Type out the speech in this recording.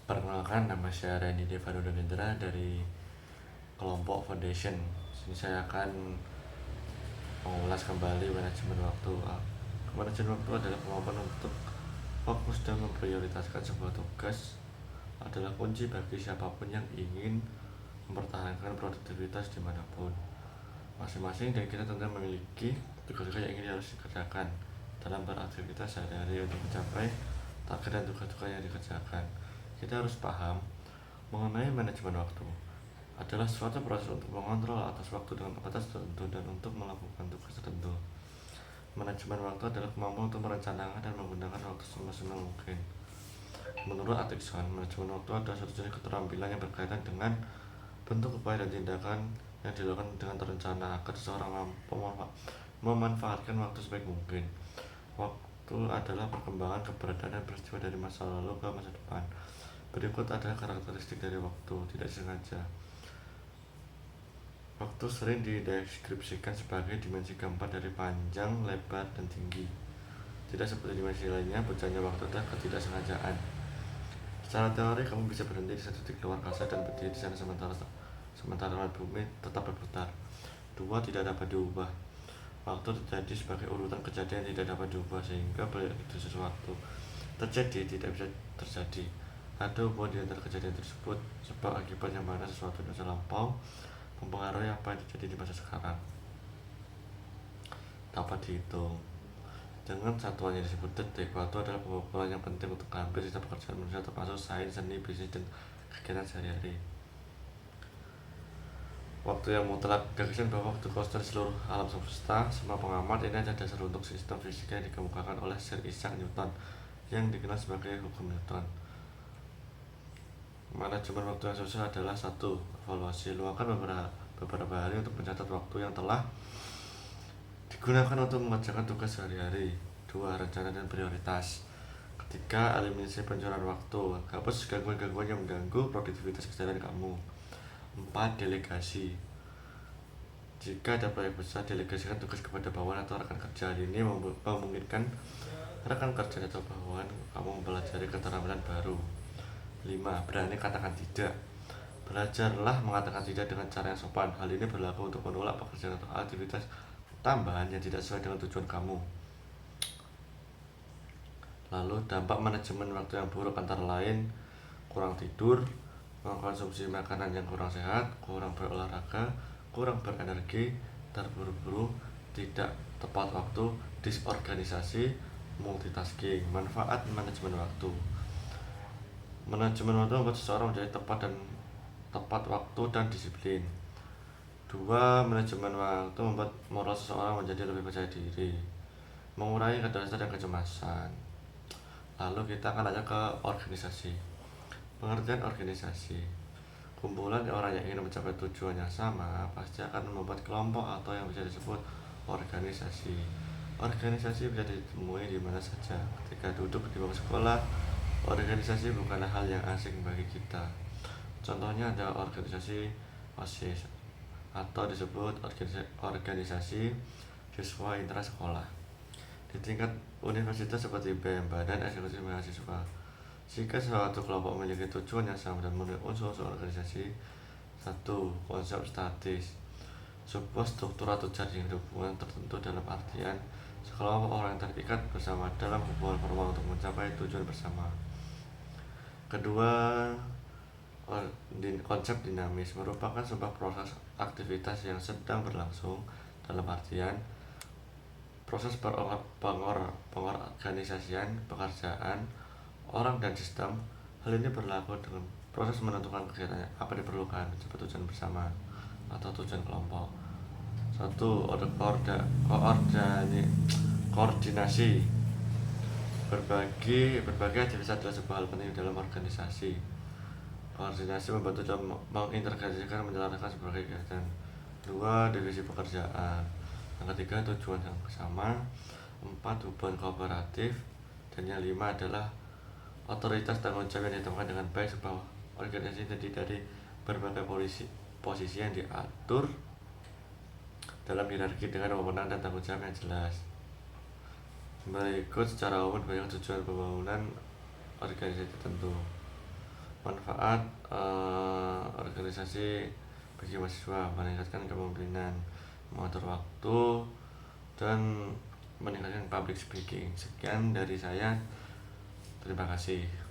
Perkenalkan, nama saya Randy Devano Damendra dari kelompok Foundation. Sini saya akan mengulas kembali manajemen waktu. Manajemen waktu adalah kemampuan untuk fokus dan memprioritaskan sebuah tugas, adalah kunci bagi siapapun yang ingin mempertahankan produktivitas dimanapun. Masing-masing dari kita tentu memiliki tugas-tugas yang ingin harus dikerjakan dalam beraktivitas sehari-hari untuk mencapai target dan tugas-tugas yang dikerjakan. Kita harus paham mengenai manajemen waktu adalah suatu proses untuk mengontrol atas waktu dengan batas tertentu dan untuk melakukan tugas tertentu. Manajemen waktu adalah kemampuan untuk merencanakan dan menggunakan waktu semaksimal mungkin. Menurut Atkinson, manajemen waktu adalah suatu jenis keterampilan yang berkaitan dengan bentuk upaya dan tindakan yang dilakukan dengan terencana agar seseorang mampu memanfaatkan waktu sebaik mungkin. Waktu adalah perkembangan keberadaan dan peristiwa dari masa lalu ke masa depan. Berikut adalah karakteristik dari waktu tidak sengaja. Waktu sering dideskripsikan sebagai dimensi keempat dari panjang, lebar, dan tinggi. Tidak seperti dimensi lainnya, berjalannya waktu adalah ketidaksengajaan. Secara teori, kamu bisa berhenti di satu titik luar angkasa dan berdiri di sana sementara alam bumi tetap berputar. Dua, tidak dapat diubah. Waktu terjadi sebagai urutan kejadian yang tidak dapat diubah, sehingga begitu sesuatu terjadi tidak bisa terjadi. Ada hubungan di antara kejadian tersebut, sebab akibat yang mana sesuatu di masa lampau mempengaruhi apa yang terjadi di masa sekarang. Dapat dihitung dengan satuan yang disebut detik. Waktu adalah pengumpulan yang penting untuk hampir setiap pekerjaan manusia, termasuk sains, seni, bisnis, dan kegiatan sehari-hari. Waktu yang mutlak, gagasan bahwa waktu konstan seluruh alam semesta. Semua pengamat ini adalah dasar untuk sistem fisika yang dikemukakan oleh Sir Isaac Newton yang dikenal sebagai hukum Newton. Manajemen waktu yang sukses adalah: 1. Evaluasi. Luangkan beberapa hari untuk mencatat waktu yang telah digunakan untuk mengerjakan tugas sehari-hari. 2. Rencana dan prioritas. 3. Eliminasi pencurian waktu. Hapus gangguan-gangguan yang mengganggu produktivitas keseharian kamu. 4. Delegasi. Jika ada proyek besar, delegasikan tugas kepada bawahan atau rekan kerja. Ini memungkinkan rekan kerja atau bawahan kamu mempelajari keterampilan baru. 5. Berani katakan tidak. Belajarlah mengatakan tidak dengan cara yang sopan. Hal ini berlaku untuk menolak pekerjaan atau aktivitas tambahan yang tidak sesuai dengan tujuan kamu. Lalu, dampak manajemen waktu yang buruk antara lain: kurang tidur, mengkonsumsi makanan yang kurang sehat, kurang berolahraga, kurang berenergi, terburu-buru, tidak tepat waktu, disorganisasi, multitasking. Manfaat manajemen waktu. Manajemen waktu membuat seseorang menjadi tepat waktu dan disiplin. 2. Manajemen waktu membuat moral seseorang menjadi lebih percaya diri, mengurangi kecemasan dan kecemasan. Lalu kita akan lanjut ke organisasi. Pengertian organisasi: kumpulan orang yang ingin mencapai tujuan yang sama pasti akan membuat kelompok atau yang bisa disebut organisasi. Organisasi bisa ditemui di mana saja. Ketika duduk di bangku sekolah, organisasi bukanlah hal yang asing bagi kita. Contohnya ada organisasi OSIS atau disebut organisasi siswa intrasekolah. Di tingkat universitas seperti BEM, Badan Eksekutif Mahasiswa. Jika suatu kelompok memiliki tujuan yang sama dan memenuhi unsur-unsur organisasi. 1. Konsep statis. Sebuah struktur atau jaringan hubungan tertentu dalam artian sekelompok orang yang terikat bersama dalam hubungan formal untuk mencapai tujuan bersama. Kedua, konsep dinamis merupakan sebuah proses aktivitas yang sedang berlangsung dalam artian proses pengorganisasian pekerjaan orang dan sistem. Hal ini berlaku dengan proses menentukan kegiatan apa diperlukan mencapai tujuan bersama atau tujuan kelompok. 1. Koordinasi. Berbagai aktivitas adalah sebuah hal penting dalam organisasi. Koordinasi membantu dalam mengintegrasikan menjalankan sebagai kegiatan. 2. Divisi pekerjaan. Yang ketiga, tujuan yang sama. 4. Hubungan kooperatif. Dan yang 5 adalah otoritas tanggung jawab yang ditemukan dengan baik. Sebuah organisasi terdiri dari berbagai posisi yang diatur dalam hierarki dengan wewenang dan tanggung jawab yang jelas. Berikut secara umum banyak tujuan pembangunan organisasi tertentu. manfaat organisasi bagi mahasiswa, meningkatkan kepemimpinan, mengatur waktu, dan meningkatkan public speaking. Sekian dari saya, terima kasih.